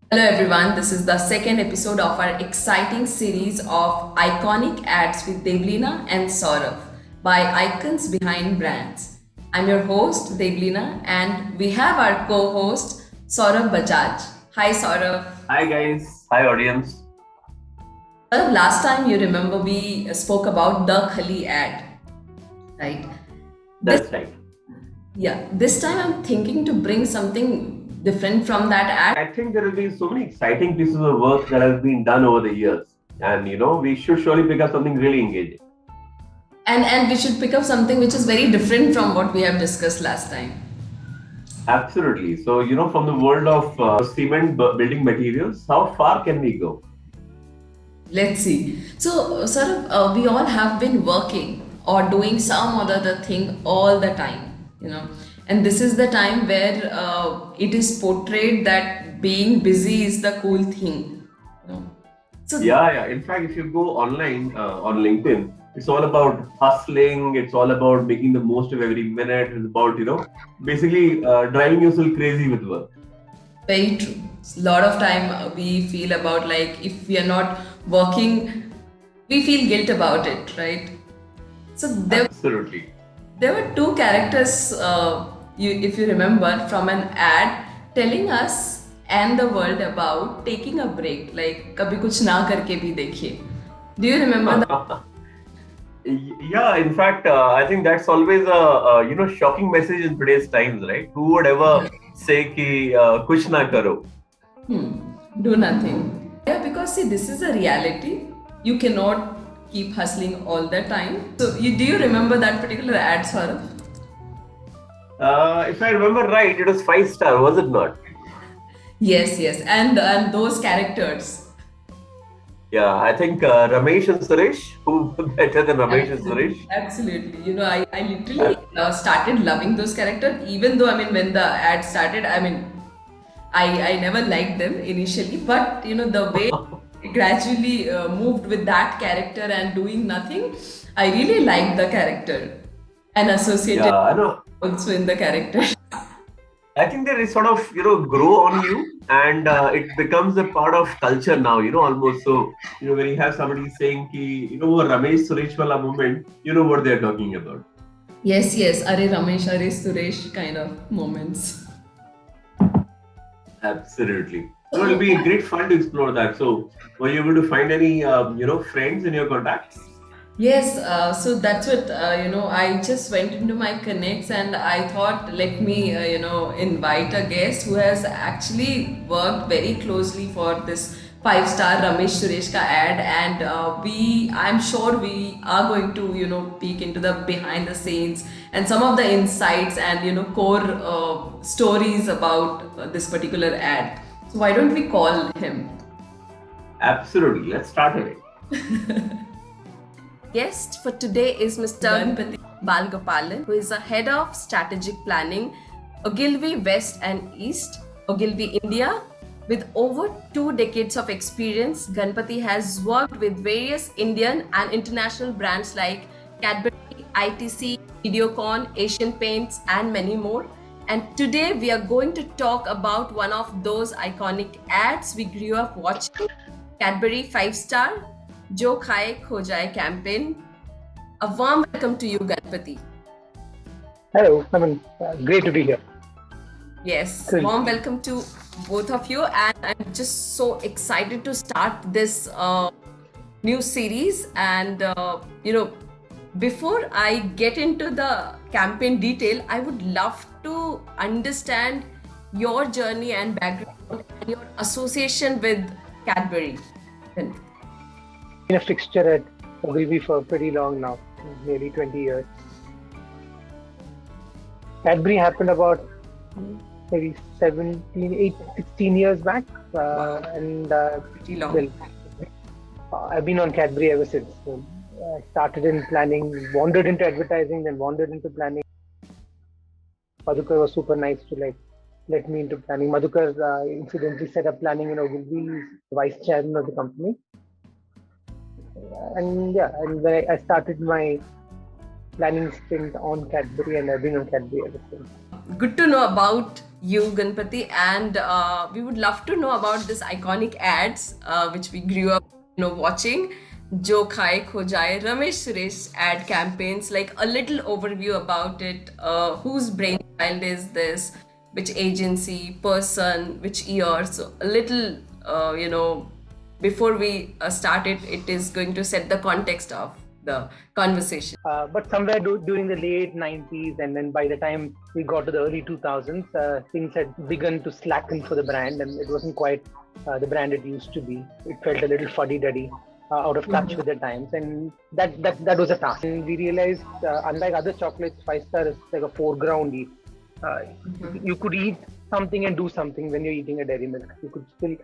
Hello everyone, this is the second episode of our exciting series of iconic ads with Devleena and Saurabh by Icons Behind Brands. I'm your host Devleena and we have our co-host Saurabh Bajaj. Hi Saurabh. Hi guys, hi audience. Saurabh, last time you remember we spoke about the Khali ad, right? This That's right. this time I'm thinking to bring something different from that ad. I think there will be so many exciting pieces of work that has been done over the years, and we should surely pick up something really engaging. And we should pick up something which is very different from what we have discussed last time. Absolutely. So from the world of cement building materials, how far can we go? Let's see. So, Saurabh, we all have been working or doing some other thing all the time. And this is the time where it is portrayed that being busy is the cool thing. You know. So, Yeah. In fact, if you go online on LinkedIn, it's all about hustling. It's all about making the most of every minute. It's about basically driving yourself crazy with work. very true. A lot of time we feel about like if we are not working, we feel guilt about it, right? So Absolutely. there were two characters, if you remember, from an ad telling us and the world about taking a break, like कभी कुछ ना करके भी देखिए. Do you remember that? Yeah, in fact, I think that's always a shocking message in today's times, right? Who would ever say कि कुछ ना करो? Do nothing. Yeah, because see, this is a reality. You cannot keep hustling all the time. So, do you remember that particular ad, Saurabh? If I remember right, it was 5 star, was it not? Yes, and those characters. Yeah, I think Ramesh and Suresh, who better than Ramesh and Suresh? Absolutely. I literally started loving those characters, even though, I mean, when the ad started, I mean, I never liked them initially, but, the way it gradually moved with that character and doing nothing, I really liked the character and associated Yeah, I know. also in the character. I think that it sort of grow on you, and it becomes a part of culture now. Almost so. When you have somebody saying ki वो Ramesh Suresh wala moment, you know what they're talking about. Yes, Are Ramesh, Are Suresh kind of moments. Absolutely. So it'll be great fun to explore that. So were you able to find any friends in your contacts? Yes, so that's what, I just went into my connects and I thought, let me, invite a guest who has actually worked very closely for this five-star Ramesh Suresh ka ad. And I'm sure we are going to, peek into the behind the scenes and some of the insights and, core stories about this particular ad. So why don't we call him? Absolutely. Let's start it. Guest for today is Mr. Ganpati Balgopalan, who is the head of strategic planning, Ogilvy West and East, Ogilvy India. With over 2 decades of experience, Ganpati has worked with various Indian and international brands like Cadbury, ITC, Videocon, Asian Paints, and many more. And today we are going to talk about one of those iconic ads we grew up watching, Cadbury 5-star जो खाए खो जाए campaign. A warm welcome to you, Ganpati. Hello, great to be here. Yes, Cool. warm welcome to both of you, and I'm just so excited to start this new series. And before I get into the campaign detail, I would love to understand your journey and background and your association with Cadbury. Been a fixture at Ogilvy for pretty long now, nearly 20 years. Cadbury happened about maybe 16 years back, and Pretty long. I've been on Cadbury ever since. So, I started in planning, wandered into advertising, then wandered into planning. Madhukar was super nice to let me into planning. Madhukar incidentally set up planning in Ogilvy, he's vice chairman of the company. And then I started my planning stint on Cadbury, and I've been on Cadbury ever since. Good to know about you, Ganpati, and we would love to know about this iconic ads which we grew up, watching. Jo Khai Kho Jaye, Ramesh Suresh ad campaigns, like a little overview about it. Whose brainchild is this? Which agency, person, which year? So a little, before we start it, it is going to set the context of the conversation. But somewhere during the late 90s, and then by the time we got to the early 2000s, things had begun to slacken for the brand, and it wasn't quite the brand it used to be. It felt a little fuddy-duddy, out of touch with the times, and that was a task. And we realized, unlike other chocolates, 5-star is like a foreground eat. You could eat something and do something when you're eating a dairy milk. You could still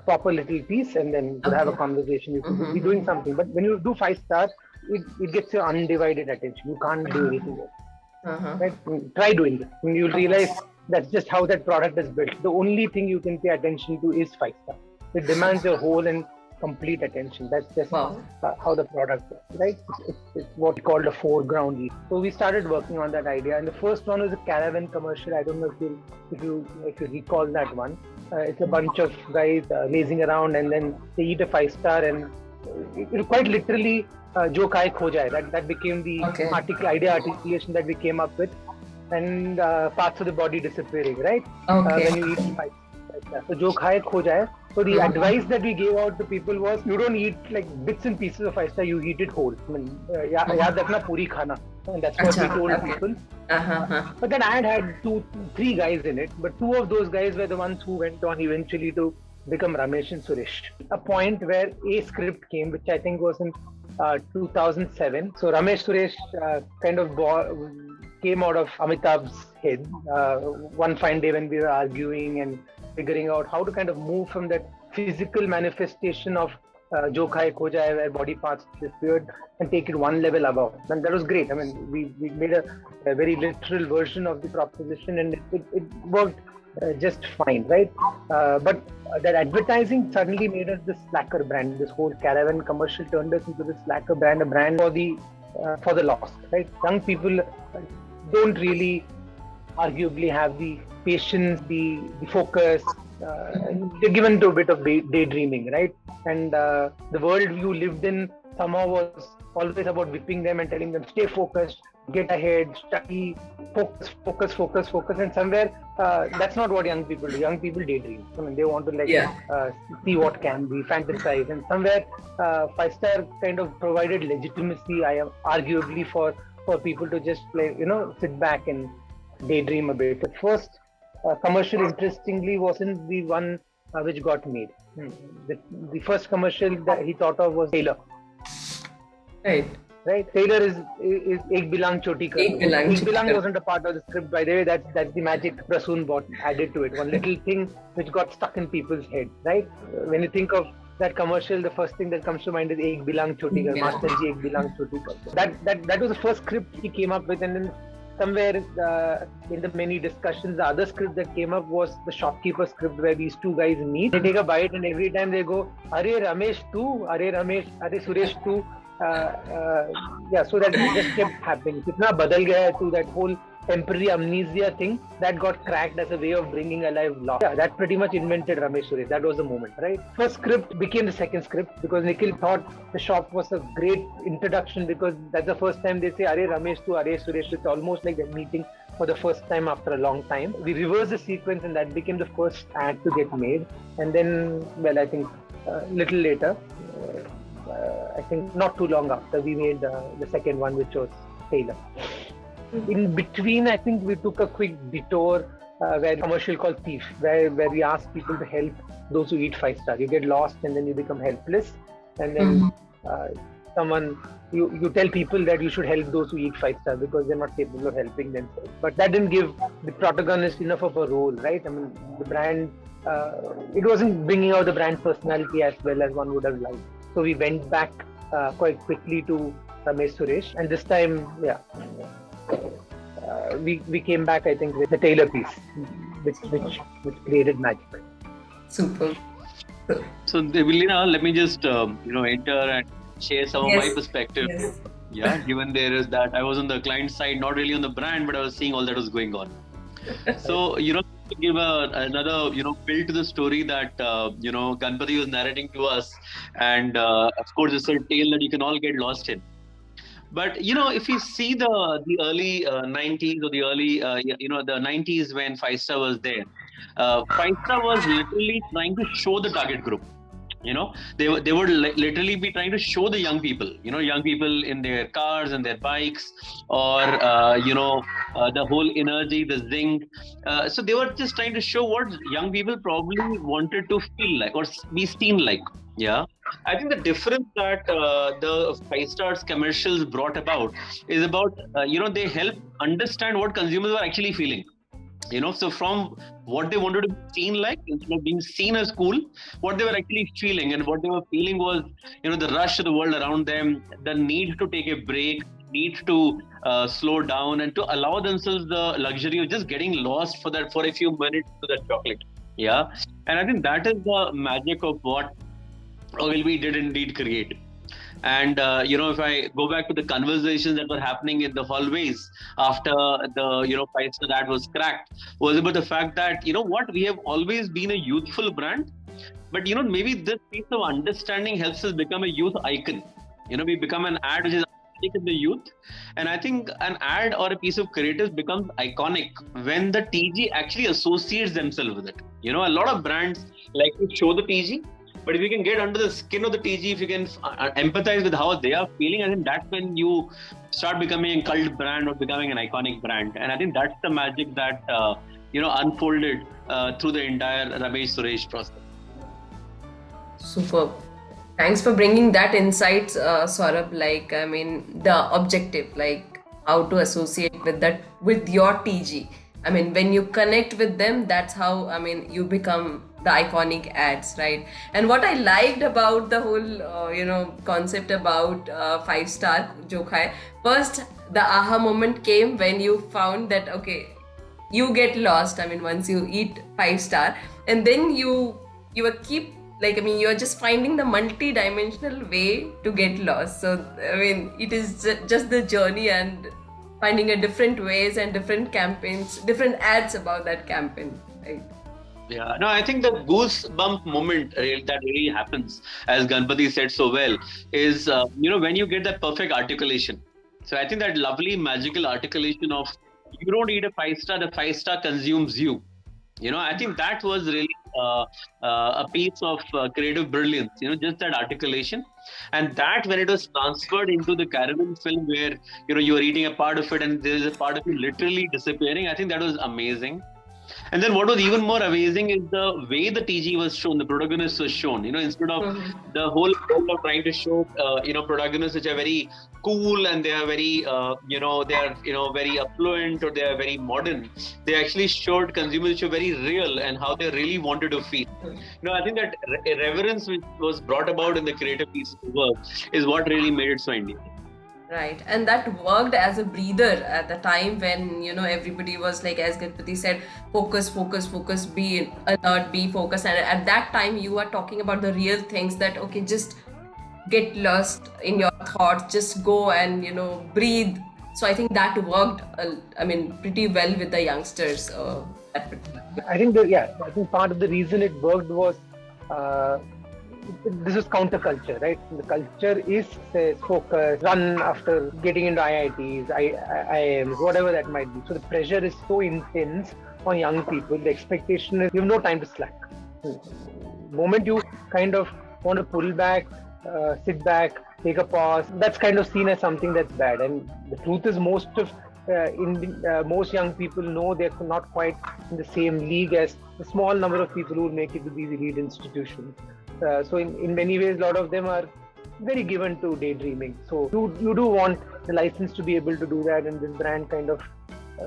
pop a little piece and then you could have a conversation. You could be doing something. But when you do 5-star, it gets your undivided attention. You can't do anything else. Right? Try doing it. And you'll realize that's just how that product is built. The only thing you can pay attention to is 5-star. It demands your whole and complete attention. That's just how the product is, right? It's what we call a foreground eat. So we started working on that idea, and the first one was a caravan commercial. I don't know if you recall that one. It's a bunch of guys lazing around, and then they eat a 5-star, and it quite literally Jo Khai Kho Jaye. That became the idea articulation that we came up with, and parts of the body disappearing, right? When you eat 5-star. So Jo Khai Kho Jaye. So the advice that we gave out to people was, you don't eat like bits and pieces of 5-star, you eat it whole. I mean, yaad rakhna puri khana. And that's what we told people. But then I had 2-3 guys in it, but 2 of those guys were the ones who went on eventually to become Ramesh and Suresh. A point where a script came, which I think was in 2007. So Ramesh Suresh kind of came out of Amitabh's head one fine day when we were arguing and figuring out how to kind of move from that physical manifestation of Jo Khai Kho Jaye, where body parts disappeared, and take it one level above. And that was great. I mean, we made a very literal version of the proposition, and it worked just fine, right? But that advertising suddenly made us this slacker brand. This whole caravan commercial turned us into this slacker brand, a brand for the lost, right? Young people don't really arguably have the patience, the focus. They're given to a bit of daydreaming, right? And the world you lived in somehow was always about whipping them and telling them, stay focused, get ahead, study, focus. And somewhere that's not what young people do. Young people daydream. I mean, they want to see what can be, fantasize. And somewhere 5-star kind of provided legitimacy, arguably, for people to just sit back and daydream a bit. The first commercial, interestingly, wasn't the one which got made. The first commercial that he thought of was Taylor. Right. Taylor is Ek Bilang Choti Kar. Ek Bilang wasn't a part of the script, by the way. That's the magic Prasoon bot added to it. One little thing which got stuck in people's head, right? When you think of that commercial, the first thing that comes to mind is Ek Bilang Choti Kar. Master Ji Ek Bilang Choti Kar. That was the first script he came up with, and then somewhere in the many discussions, the other script that came up was the shopkeeper script, where these 2 guys meet. They take a bite, and every time they go, "Are Ramesh tu? Are Ramesh? Are Suresh tu?" So that just kept happening. Kitna badal gaya to that whole temporary amnesia thing that got cracked as a way of bringing alive lost. Yeah, that pretty much invented Ramesh Suresh. That was the moment, right? First script became the second script because Nikhil thought the shop was a great introduction, because that's the first time they say, "Are Ramesh tu, Are Suresh." It's almost like they're meeting for the first time after a long time. We reversed the sequence, and that became the first ad to get made. And then, I think little later, I think not too long after, we made the second one, which was Taylor. In between, I think we took a quick detour where a commercial called Thief, where we asked people to help those who eat 5-star. You get lost and then you become helpless, and then you tell people that you should help those who eat 5-star because they're not capable of helping themselves. But that didn't give the protagonist enough of a role, right? I mean, the brand, it wasn't bringing out the brand personality as well as one would have liked. So we went back quite quickly to Ramesh Suresh, and this time, we came back, I think, with the Taylor piece, which created magic. Super. So Devleena, let me just enter and share some of my perspective. Yes. Yeah, given there is that I was on the client side, not really on the brand, but I was seeing all that was going on. So to give another, build to the story that, Ganpati was narrating to us. And of course, it's a tale that you can all get lost in. But, if you see the early 90s or the early, the 90s when Five Star was there, Five Star was literally trying to show the target group. They would literally be trying to show the young people, young people in their cars and their bikes, or the whole energy, the zing. So they were just trying to show what young people probably wanted to feel like or be seen like. Yeah, I think the difference that the Five Stars commercials brought about is about they help understand what consumers are actually feeling. So from what they wanted to be seen like, instead of being seen as cool, what they were actually feeling, and what they were feeling was, the rush of the world around them, the need to take a break, need to slow down, and to allow themselves the luxury of just getting lost for a few minutes to that chocolate. Yeah, and I think that is the magic of what Ogilvy did indeed create. And if I go back to the conversations that were happening in the hallways after the Five Star ad was cracked, was about the fact that we have always been a youthful brand, but maybe this piece of understanding helps us become a youth icon. We become an ad which is iconic in the youth, and I think an ad or a piece of creative becomes iconic when the TG actually associates themselves with it. A lot of brands like to show the TG. But if you can get under the skin of the TG, if you can empathize with how they are feeling, I think that's when you start becoming a cult brand or becoming an iconic brand. And I think that's the magic that, unfolded through the entire Ramesh Suresh process. Superb. Thanks for bringing that insights, Saurabh. The objective, how to associate with your TG. When you connect with them, that's how, you become the iconic ads, right? And what I liked about the whole, concept about Five Star joke hai, first, the aha moment came when you found that, okay, you get lost, once you eat Five Star, and then you keep, you're just finding the multi-dimensional way to get lost. So, it is just the journey and finding a different ways and different campaigns, different ads about that campaign, right? Yeah, no, I think the goosebump moment that really happens, as Ganpati said so well, is, when you get that perfect articulation. So I think that lovely magical articulation of, you don't eat a Five Star, the Five Star consumes you. I think that was really a piece of creative brilliance, just that articulation. And that, when it was transferred into the Caribbean film where, you are eating a part of it and there is a part of you literally disappearing, I think that was amazing. And then what was even more amazing is the way the TG was shown, the protagonist was shown, instead of the whole goal of trying to show, protagonists which are very cool and they are very, they are, very affluent or they are very modern. They actually showed consumers which are very real and how they really wanted to feel. I think that reverence which was brought about in the creative piece of work is what really made it so Indian. Right, and that worked as a breather at the time when, everybody was like, as Ganpati said, focus, be alert, be focused. And at that time, you are talking about the real things that, okay, just get lost in your thoughts, just go and, breathe. So I think that worked, pretty well with the youngsters. I think part of the reason it worked was, this is counterculture, right? The culture says focus, run after getting into IITs, IIMs, whatever that might be. So the pressure is so intense on young people. The expectation is you have no time to slack. The moment you kind of want to pull back, sit back, take a pause, that's kind of seen as something that's bad. And the truth is most young people know they're not quite in the same league as the small number of people who will make it to these elite institutions. So in many ways, a lot of them are very given to daydreaming. So you do want the license to be able to do that, and this brand kind of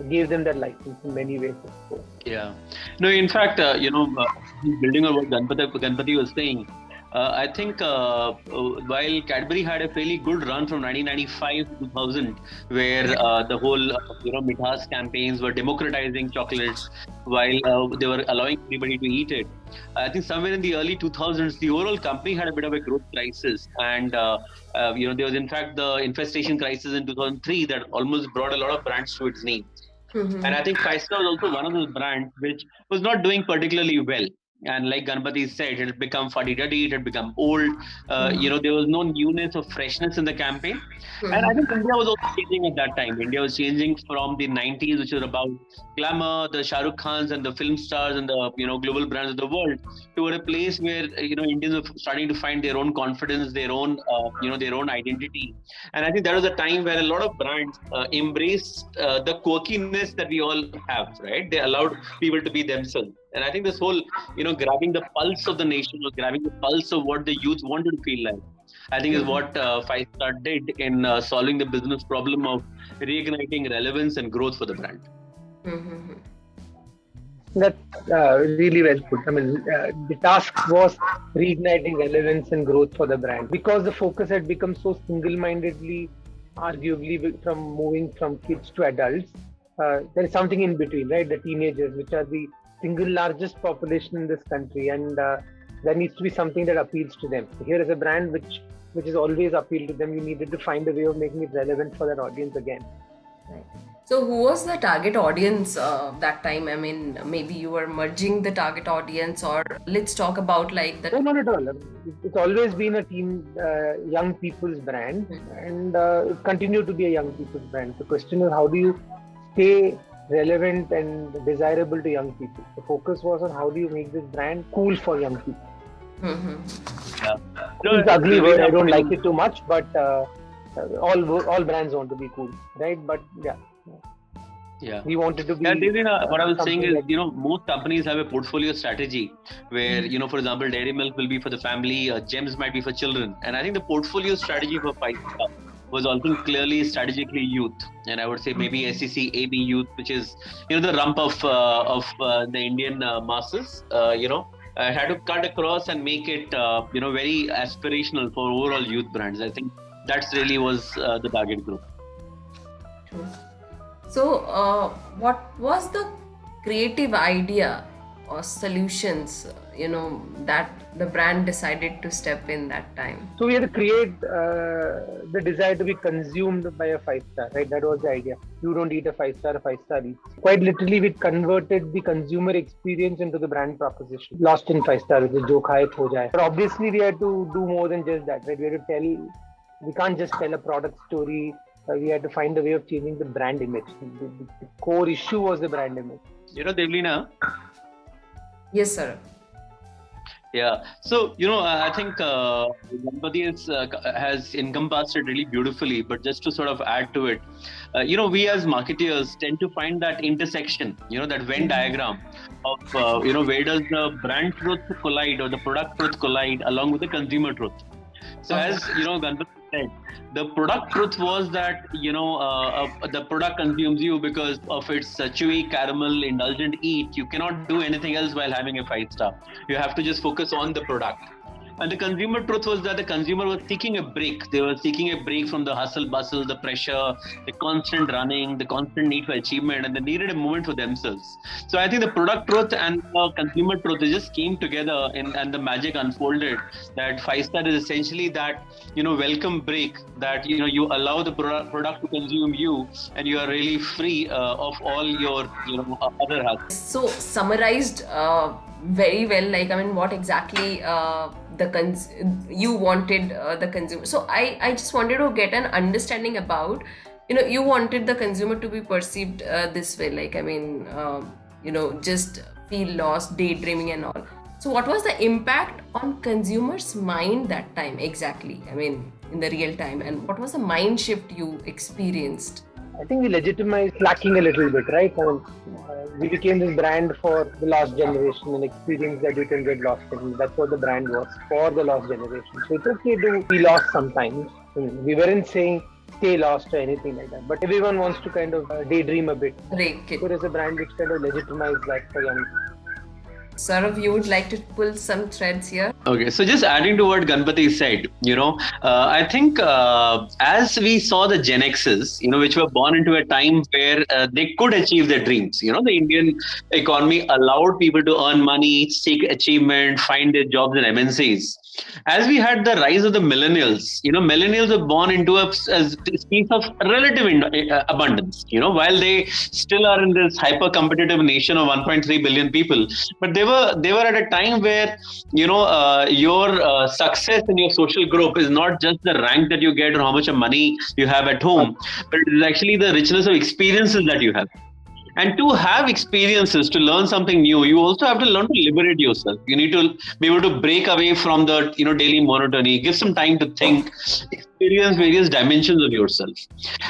gave them that license in many ways. Yeah. No, in fact, building on what Ganpati was saying, I think while Cadbury had a fairly good run from 1995 to 2000, where the whole Mithas campaigns were democratizing chocolates while they were allowing everybody to eat it. I think somewhere in the early 2000s, the overall company had a bit of a growth crisis, and there was in fact the infestation crisis in 2003 that almost brought a lot of brands to its knees. Mm-hmm. And I think Five Star was also one of those brands which was not doing particularly well. And like Ganpati said, it had become fuddy-duddy, it had become old. There was no newness or freshness in the campaign. And I think India was also changing at that time. India was changing from the 90s, which was about glamour, the Shah Rukh Khans and the film stars and the global brands of the world, to a place where Indians are starting to find their own confidence, their own their own identity. And I think that was a time where a lot of brands embraced the quirkiness that we all have, right? They allowed people to be themselves. And I think this whole, grabbing the pulse of the nation or grabbing the pulse of what the youth wanted to feel like, I think is what Five Star did in solving the business problem of reigniting relevance and growth for the brand. Mm-hmm. That's really well put. I mean, the task was reigniting relevance and growth for the brand, because the focus had become so single-mindedly, arguably from moving from kids to adults. There is something in between, right? The teenagers, which are the single largest population in this country, and there needs to be something that appeals to them. So here is a brand which is always appealed to them. You needed to find a way of making it relevant for that audience again. Right. So who was the target audience that time? I mean, maybe you were merging the target audience, or let's talk about like the... No, not at all. It's always been a young people's brand, and it continued to be a young people's brand. The question is, how do you stay relevant and desirable to young people? The focus was on how do you make this brand cool for young people. Mm-hmm. Yeah. It's an ugly word. I don't like it too much, but all brands want to be cool, right? But yeah, we wanted to be. Yeah, what I was saying is, like, most companies have a portfolio strategy where, for example, Dairy Milk will be for the family, Gems might be for children. And I think the portfolio strategy for Five Star was also clearly strategically youth. And I would say maybe SEC AB youth, which is, the rump of the Indian masses, had to cut across and make it, very aspirational for overall youth brands. I think that's really was the target group. True. So, what was the creative idea or solutions, that the brand decided to step in that time? So we had to create the desire to be consumed by a 5-star, right? That was the idea. You don't eat a 5-star, a 5-star eats. Quite literally, we converted the consumer experience into the brand proposition. Lost in 5-star, which is jo khaye ho jaye. But obviously, we had to do more than just that, right? We can't just tell a product story. We had to find a way of changing the brand image. The core issue was the brand image. Devleena? Yes, sir. Yeah. So, I think Ganpati has encompassed it really beautifully, but just to sort of add to it, we as marketeers tend to find that intersection, that Venn diagram of, where does the brand truth collide or the product truth collide along with the consumer truth. So as, Ganpati said, the product truth was that, the product consumes you because of its chewy, caramel, indulgent eat. You cannot do anything else while having a 5-star. You have to just focus on the product. And the consumer truth was that the consumer was seeking a break. They were seeking a break from the hustle bustle, the pressure, the constant running, the constant need for achievement, and they needed a moment for themselves. So I think the product truth and the consumer truth, they just came together and the magic unfolded. That 5-star is essentially that, welcome break, that, you allow the product to consume you, and you are really free of all your, other hustles. So summarized very well, what exactly you wanted the consumer. So I just wanted to get an understanding about, you wanted the consumer to be perceived this way, just feel lost, daydreaming and all. So what was the impact on consumers' mind that time exactly? In the real time, and what was the mind shift you experienced? I think we legitimized lacking a little bit, right? We became this brand for the lost generation, an experience that you can get lost in. That's what the brand was, for the lost generation. So it's okay to be lost sometimes. We weren't saying stay lost or anything like that, but everyone wants to kind of daydream a bit. There is a brand which kind of legitimized that for young people. Saurabh, you would like to pull some threads here? Okay, so just adding to what Ganpati said, I think as we saw the Gen Xs, which were born into a time where they could achieve their dreams, the Indian economy allowed people to earn money, seek achievement, find their jobs in MNCs. as we had the rise of the millennials, millennials were born into a space of relative abundance, while they still are in this hyper competitive nation of 1.3 billion people. But they were at a time where, your success in your social group is not just the rank that you get or how much of money you have at home, but it is actually the richness of experiences that you have. And to have experiences, to learn something new, you also have to learn to liberate yourself. You need to be able to break away from the daily monotony, give some time to think, experience various dimensions of yourself.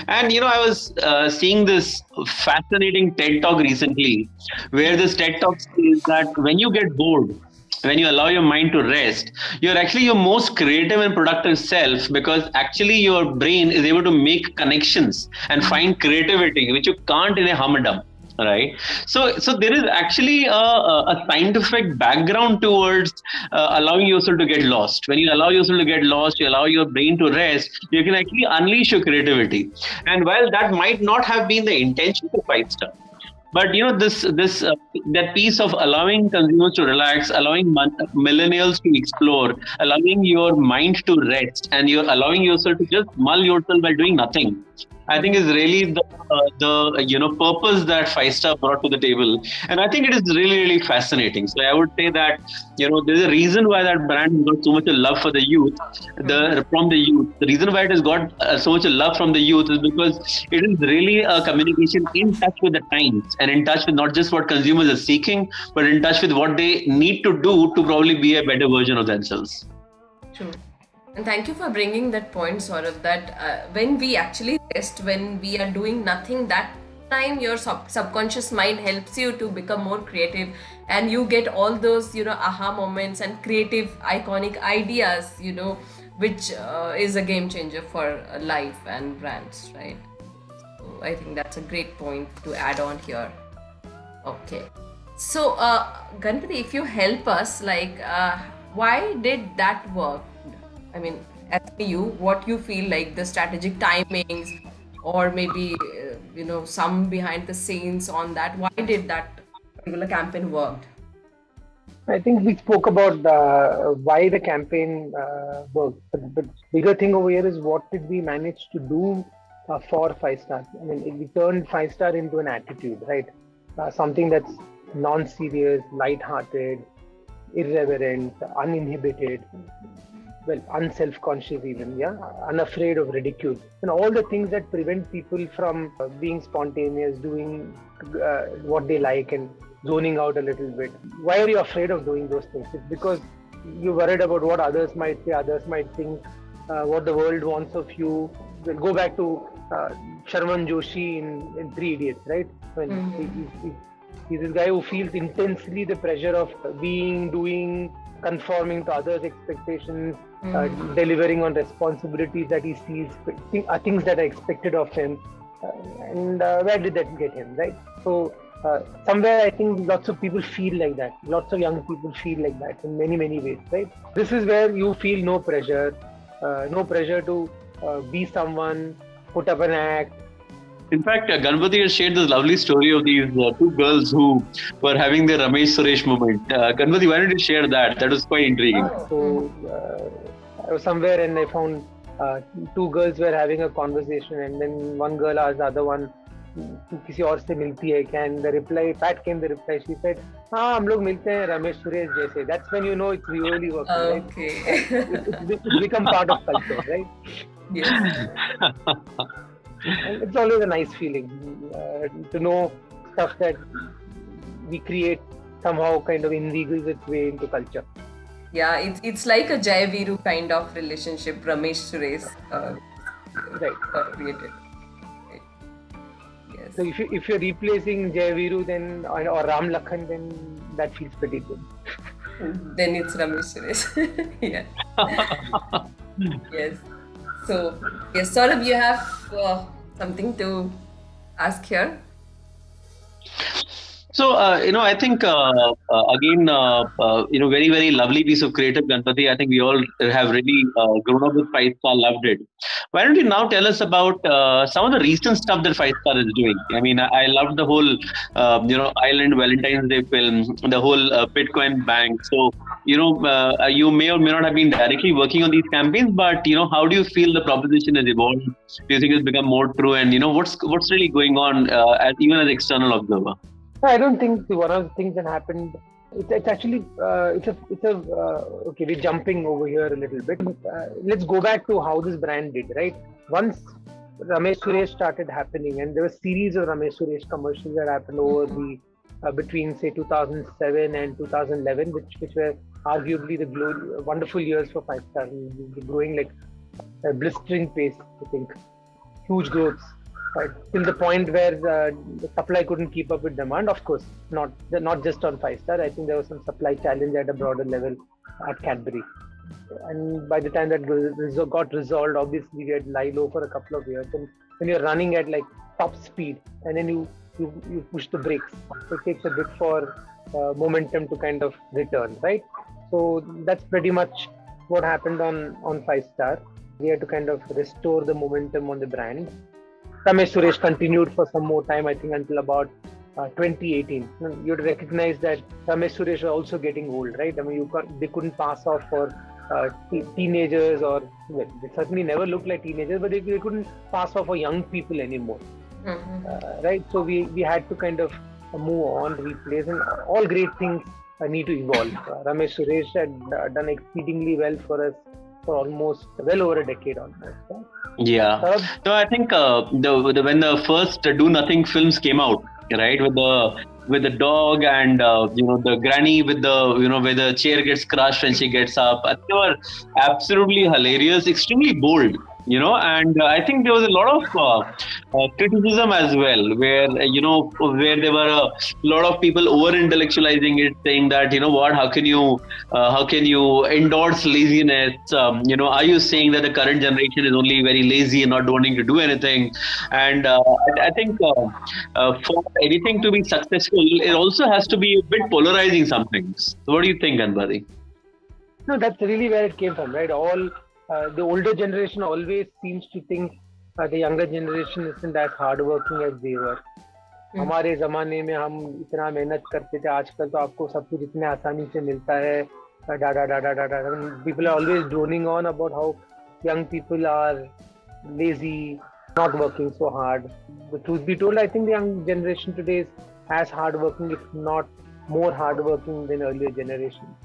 And I was seeing this fascinating TED talk recently, where this TED talk says that when you get bored, when you allow your mind to rest, you're actually your most creative and productive self, because actually your brain is able to make connections and find creativity which you can't in a humdrum. Right. So there is actually a scientific background towards allowing yourself to get lost. When you allow yourself to get lost, you allow your brain to rest, you can actually unleash your creativity. And while that might not have been the intention of 5-star, but this that piece of allowing consumers to relax, allowing millennials to explore, allowing your mind to rest, and you're allowing yourself to just mull yourself while doing nothing, I think is really the purpose that 5-star brought to the table. And I think it is really, really fascinating. So I would say that there's a reason why that brand has got so much love for the youth, from the youth. The reason why it has got so much love from the youth is because it is really a communication in touch with the times, and in touch with not just what consumers are seeking, but in touch with what they need to do to probably be a better version of themselves. True. And thank you for bringing that point, Saurabh, that when we actually rest, when we are doing nothing, that time your subconscious mind helps you to become more creative, and you get all those, aha moments and creative, iconic ideas, which is a game changer for life and brands, right? So I think that's a great point to add on here. Okay. So, Ganpati, if you help us, why did that work? I mean, as for you, what you feel like the strategic timings, or maybe, some behind the scenes on that. Why did that particular campaign worked? I think we spoke about why the campaign worked. But bigger thing over here is what did we manage to do for 5-star? I mean, we turned 5-star into an attitude, right? Something that's non-serious, light-hearted, irreverent, uninhibited, unself-conscious even, unafraid of ridicule, and all the things that prevent people from being spontaneous, doing what they like and zoning out a little bit. Why are you afraid of doing those things? It's because you're worried about what others might say, others might think, what the world wants of you. We'll go back to Sharman Joshi in Three Idiots, right? When he's this guy who feels intensely the pressure of being, doing, conforming to others' expectations, delivering on responsibilities that he sees, things that are expected of him. And where did that get him, right? So somewhere I think lots of people feel like that. Lots of young people feel like that in many, many ways, right? This is where you feel no pressure to be someone, put up an act. In fact, Ganpati has shared this lovely story of these two girls who were having their Ramesh Suresh moment. Ganpati, why don't you share that? That was quite intriguing. So I was somewhere and I found two girls were having a conversation, and then one girl asked the other one, किसी और से मिलती है क्या? And the reply, Pat came the reply, she said, हाँ हम लोग मिलते हैं रमेश सुरेश जैसे. That's when you know it's really working, okay. Right? It's become part of culture, right? Yes. And it's always a nice feeling to know stuff that we create somehow kind of invigorates its way into culture. Yeah, it's like a Jai Viru kind of relationship. Ramesh Suresh got created. Right. Yes. So if you're replacing Jai Viru then or Ram Lakhan, then that feels pretty good. Then it's Ramesh Suresh. Yeah. Yes. So, yes, Saurabh, you have something to ask here? So, I think, again, very, very lovely piece of creative, Ganpati. I think we all have really grown up with 5-star, loved it. Why don't you now tell us about some of the recent stuff that Five Star is doing? I mean, I loved the whole, Island Valentine's Day film, the whole Bitcoin bank. So, you may or may not have been directly working on these campaigns, but, how do you feel the proposition has evolved? Do you think it's become more true? And, what's really going on even as external observer? I don't think one of the things that happened. It's actually okay. We're jumping over here a little bit. Let's go back to how this brand did. Right, once Ramesh Suresh started happening, and there were a series of Ramesh Suresh commercials that happened over the between say 2007 and 2011, which were arguably the wonderful years for Five Star, growing like a blistering pace. I think huge growths. Till the point where the supply couldn't keep up with demand. Of course, not just on Five Star. I think there was some supply challenge at a broader level at Cadbury. And by the time that got resolved, obviously we had lie low for a couple of years. And when you're running at like top speed, and then you push the brakes, it takes a bit for momentum to kind of return, right? So that's pretty much what happened on Five Star. We had to kind of restore the momentum on the brand. Ramesh Suresh continued for some more time, I think until about 2018. You'd recognize that Ramesh Suresh was also getting old, right? I mean, they couldn't pass off for teenagers, or they certainly never looked like teenagers, but they couldn't pass off for young people anymore, right? So we had to kind of move on, replace, and all great things need to evolve. Ramesh Suresh had done exceedingly well for us for almost well over a decade almost. Right? Yeah. So I think when the first Do Nothing films came out, right, with the dog and the granny with the where the chair gets crushed and she gets up, they were absolutely hilarious, extremely bold. And I think there was a lot of criticism as well, where there were a lot of people over intellectualizing it, saying that how can you endorse laziness? Are you saying that the current generation is only very lazy and not wanting to do anything? And I think for anything to be successful, it also has to be a bit polarizing some things. So what do you think, Ganpati? No, that's really where it came from, right? The older generation always seems to think the younger generation isn't as hardworking as they were. हमारे ज़माने में हम इतना मेहनत करते थे, आजकल तो आपको सब कुछ इतने आसानी से मिलता है. People are always droning on about how young people are lazy, not working so hard. The truth be told, I think the young generation today is as hardworking, if not more hardworking than earlier generations.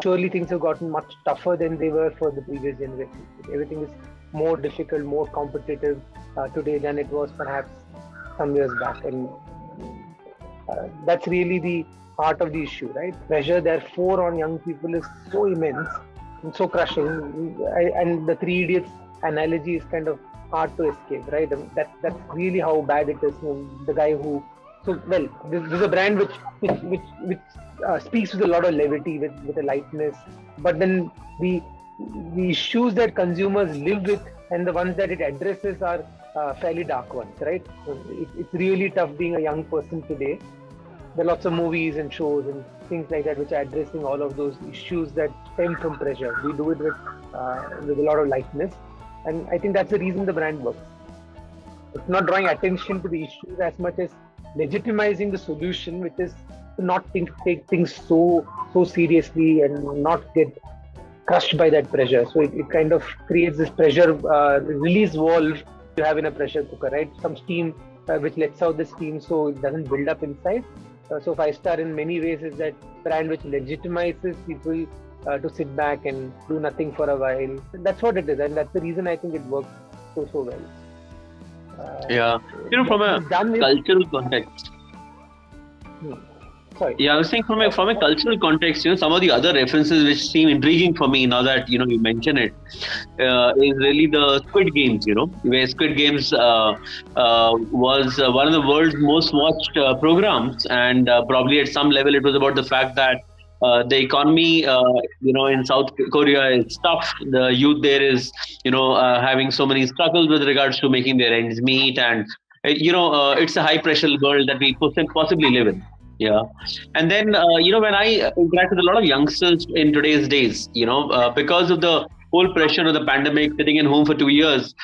Surely things have gotten much tougher than they were for the previous generation. Everything is more difficult, more competitive today than it was perhaps some years back. And that's really the heart of the issue, right? Pressure, therefore, on young people is so immense and so crushing. And the Three Idiots analogy is kind of hard to escape, right? That's really how bad it is. The guy who... this is a brand which speaks with a lot of levity, with a lightness, but then the issues that consumers live with and the ones that it addresses are fairly dark ones, right? It's really tough being a young person today. There are lots of movies and shows and things like that which are addressing all of those issues that stem from pressure. We do it with a lot of lightness, and I think that's the reason the brand works. It's not drawing attention to the issues as much as legitimizing the solution, which is to not take things so seriously and not get crushed by that pressure. So it kind of creates this pressure release valve you have in a pressure cooker, right? Some steam which lets out the steam so it doesn't build up inside. So Five Star in many ways is that brand which legitimizes people to sit back and do nothing for a while. That's what it is, and that's the reason I think it works so well. From a cultural context. Sorry. Yeah, I was saying from a cultural context, some of the other references which seem intriguing for me now that you mention it is really the Squid Games. Where Squid Games was one of the world's most watched programs, and probably at some level it was about the fact that the economy, in South Korea is tough. The youth there is, having so many struggles with regards to making their ends meet, and it's a high pressure world that we possibly live in. Yeah. And then, when I interact with a lot of youngsters in today's days, because of the whole pressure of the pandemic, sitting in home for 2 years,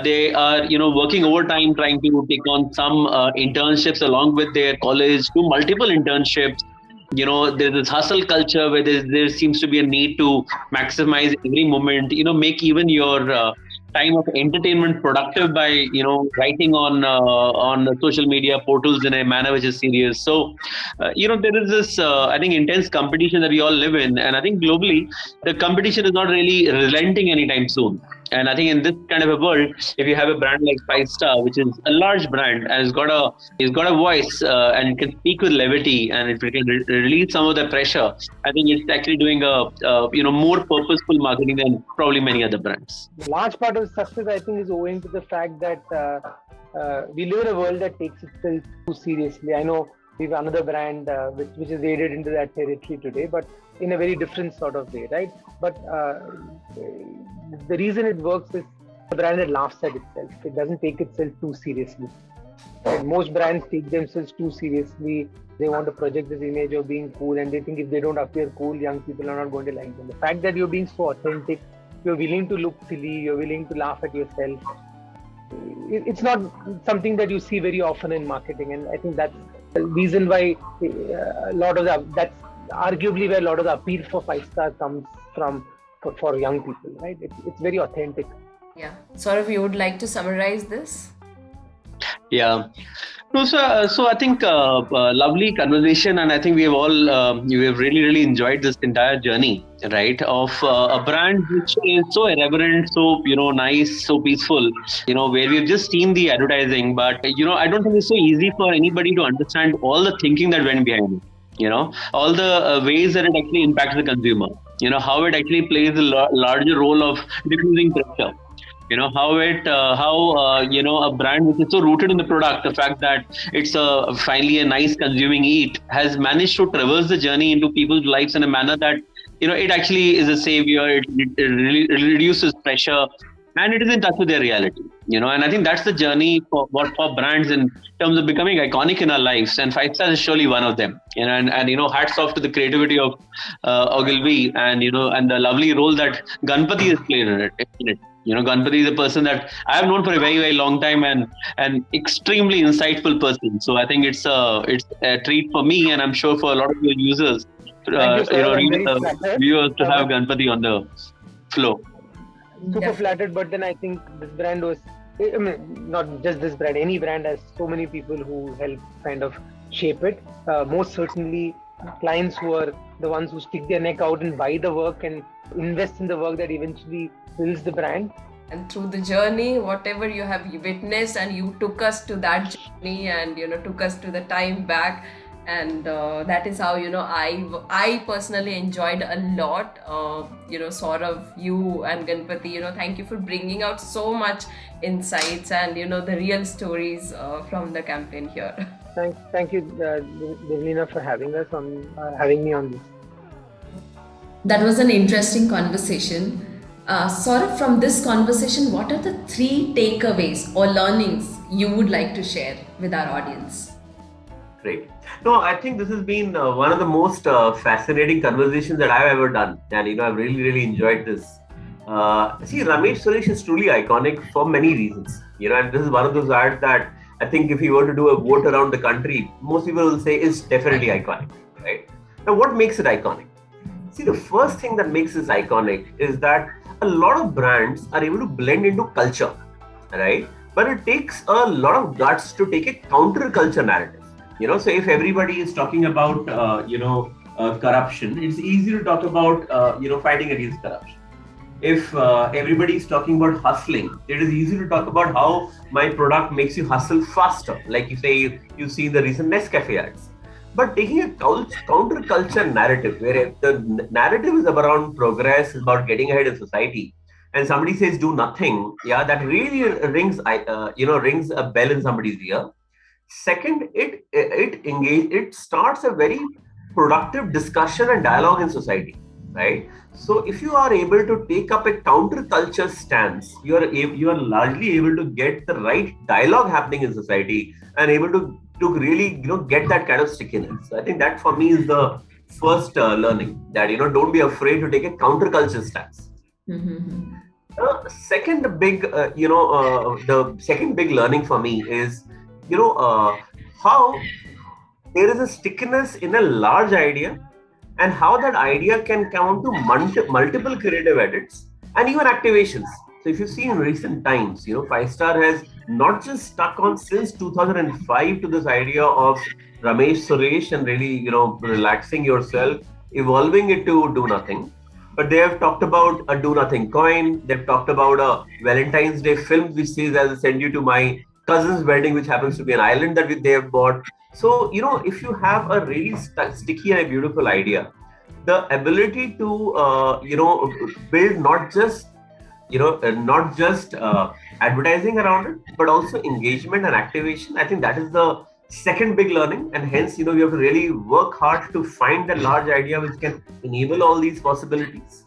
they are, working overtime, trying to take on some internships along with their college, do multiple internships. There's this hustle culture where there seems to be a need to maximize every moment, make even your time of entertainment productive by, writing on the social media portals in a manner which is serious. So, there is this, I think, intense competition that we all live in. And I think globally, the competition is not really relenting anytime soon. And I think in this kind of a world, if you have a brand like Five Star, which is a large brand and it's got a voice and it can speak with levity and it can release some of the pressure, I think it's actually doing a more purposeful marketing than probably many other brands. A large part of success, I think, is owing to the fact that we live in a world that takes itself too seriously. I know we have another brand which is waded into that territory today, but in a very different sort of way, right? But the reason it works is a brand that laughs at itself. It doesn't take itself too seriously. And most brands take themselves too seriously. They want to project this image of being cool, and they think if they don't appear cool, young people are not going to like them. The fact that you're being so authentic, you're willing to look silly, you're willing to laugh at yourself, it's not something that you see very often in marketing. And I think that's the reason why that's arguably where a lot of the appeal for Five Star comes from for young people, right? It's very authentic. Yeah. Saurabh, you would like to summarize this? Yeah. No, so I think lovely conversation, and I think we have all we have really enjoyed this entire journey, right? Of a brand which is so irreverent, so nice, so peaceful, where we've just seen the advertising, but I don't think it's so easy for anybody to understand all the thinking that went behind it. All the ways that it actually impacts the consumer. How it actually plays a larger role of diffusing pressure. How a brand which is so rooted in the product, the fact that it's finally a nice consuming eat, has managed to traverse the journey into people's lives in a manner that, it actually is a savior. It really reduces pressure, and it is in touch with their reality. And I think that's the journey for brands in terms of becoming iconic in our lives. And Five Star is surely one of them. And hats off to the creativity of Ogilvy and and the lovely role that Ganpati has played in it. Ganpati is a person that I have known for a very, very long time and an extremely insightful person. So I think it's a treat for me, and I'm sure for a lot of your users, viewers to have Ganpati on the floor. Super flattered, but then I think this brand was, not just this brand, any brand has so many people who help kind of shape it. Most certainly clients who are the ones who stick their neck out and buy the work and invest in the work that eventually builds the brand. And through the journey, whatever you have witnessed, and you took us to that journey and took us to the time back, and that is how I personally enjoyed a lot. Saurabh, you and Ganpati, thank you for bringing out so much insights and the real stories from the campaign here. Thank you, Devleena, for having me on this. That was an interesting conversation. Saurabh, from this conversation, what are the 3 takeaways or learnings you would like to share with our audience? Great. No, I think this has been one of the most fascinating conversations that I've ever done. And, I've really enjoyed this. Ramesh Suresh is truly iconic for many reasons. And this is one of those ads that I think if you were to do a vote around the country, most people will say is definitely iconic, right? Now, what makes it iconic? See, the first thing that makes this iconic is that a lot of brands are able to blend into culture, right? But it takes a lot of guts to take a counter-culture narrative. So if everybody is talking about, corruption, it's easy to talk about, fighting against corruption. If everybody is talking about hustling, it is easy to talk about how my product makes you hustle faster. Like you see the recent Nescafe ads. But taking a counter-culture narrative, where the narrative is around progress, is about getting ahead in society, and somebody says do nothing, that really rings a bell in somebody's ear. Second, it starts a very productive discussion and dialogue in society, right? So if you are able to take up a counter-culture stance, you are largely able to get the right dialogue happening in society and able to really get that kind of stickiness. So I think that for me is the first learning, that don't be afraid to take a counter-culture stance. Mm-hmm. The second big learning for me is, how there is a stickiness in a large idea, and how that idea can come to multiple creative edits and even activations. So if you see in recent times, Five Star has not just stuck on since 2005 to this idea of Ramesh Suresh and really, relaxing yourself, evolving it to do nothing. But they have talked about a do nothing coin. They've talked about a Valentine's Day film, which says, I'll send you to my cousin's wedding, which happens to be an island that they have bought. So, if you have a really sticky and a beautiful idea, the ability to, build not just advertising around it, but also engagement and activation. I think that is the second big learning. And hence, we have to really work hard to find a large idea which can enable all these possibilities.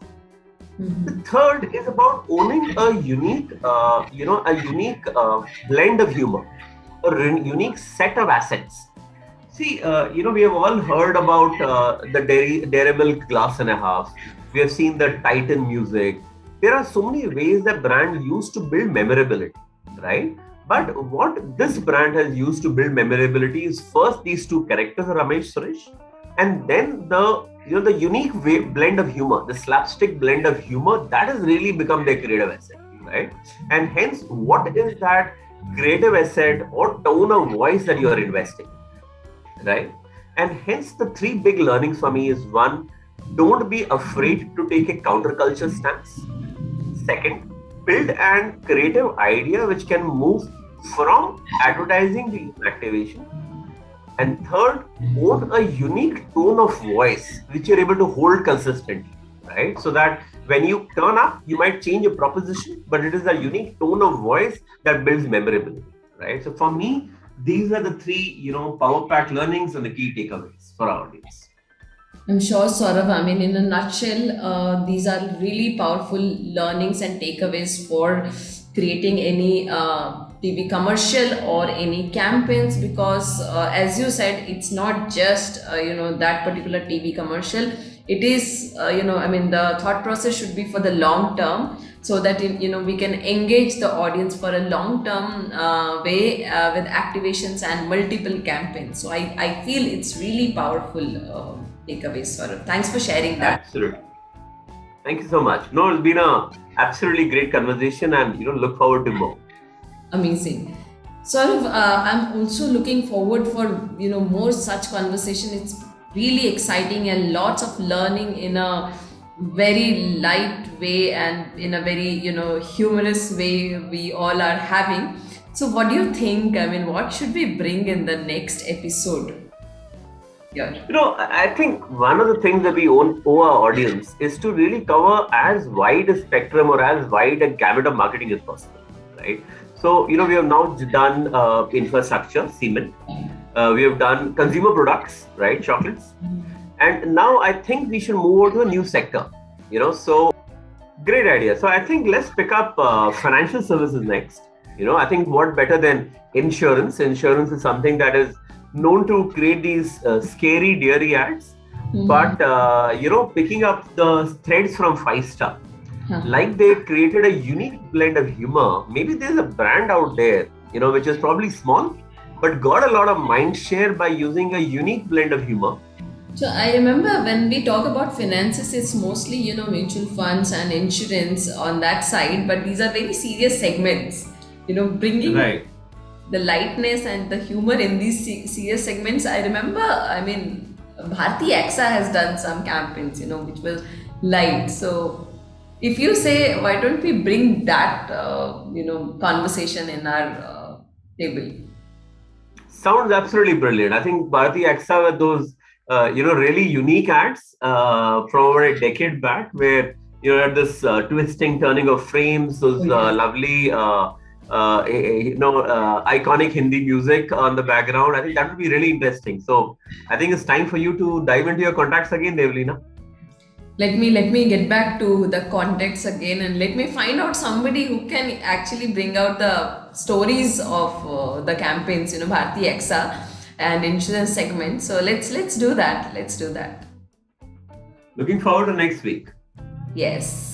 Mm-hmm. The third is about owning a unique, blend of humor, unique set of assets. See, we have all heard about the Dairy Milk glass and a half. We have seen the Titan music. There are so many ways that brand used to build memorability, right? But what this brand has used to build memorability is first these two characters, Ramesh Suresh, and then the unique blend of humor, the slapstick blend of humor that has really become their creative asset, right? And hence, what is that creative asset or tone of voice that you are investing, right? And hence, the three big learnings for me is one, don't be afraid to take a counterculture stance. Second, build an creative idea which can move from advertising to activation. And third, own a unique tone of voice which you're able to hold consistently, right? So that when you turn up, you might change your proposition, but it is a unique tone of voice that builds memorability, right? So for me, these are the three, power-packed learnings and the key takeaways for our audience. I'm sure, Saurabh, I mean, in a nutshell, these are really powerful learnings and takeaways for creating any TV commercial or any campaigns, because as you said, it's not just, that particular TV commercial. It is, the thought process should be for the long term, so that, we can engage the audience for a long term way with activations and multiple campaigns. So I feel it's really powerful takeaways, Saurabh. Thanks for sharing that. Absolutely. Thank you so much. No, it's been a absolutely great conversation, and look forward to more. Amazing. Saurabh, I'm also looking forward for more such conversation. It's really exciting and lots of learning in a very light way and in a very humorous way we all are having. So what do you think? I mean, what should we bring in the next episode? Yeah. I think one of the things that we owe our audience is to really cover as wide a spectrum or as wide a gamut of marketing as possible, right? So, we have now done infrastructure, cement. We have done consumer products, right? Chocolates. And now I think we should move on to a new sector, so great idea. So I think let's pick up financial services next. I think what better than insurance? Insurance is something that is known to create these scary dairy ads, but picking up the threads from Five Star, like they created a unique blend of humor. Maybe there's a brand out there, which is probably small, but got a lot of mind share by using a unique blend of humor. So I remember when we talk about finances, it's mostly, mutual funds and insurance on that side, but these are very serious segments, bringing right. The lightness and the humor in these serious segments. I remember, Bharti AXA has done some campaigns, which was light. So if you say, why don't we bring that, conversation in our table? Sounds absolutely brilliant. I think Bharti AXA with those, really unique ads from over a decade back, where you had this twisting, turning of frames, those lovely, iconic Hindi music on the background. I think that would be really interesting. So I think it's time for you to dive into your contacts again, Devleena. Let me get back to the context again, and let me find out somebody who can actually bring out the stories of the campaigns, Bharti AXA and insurance segment. So let's do that. Let's do that. Looking forward to next week. Yes.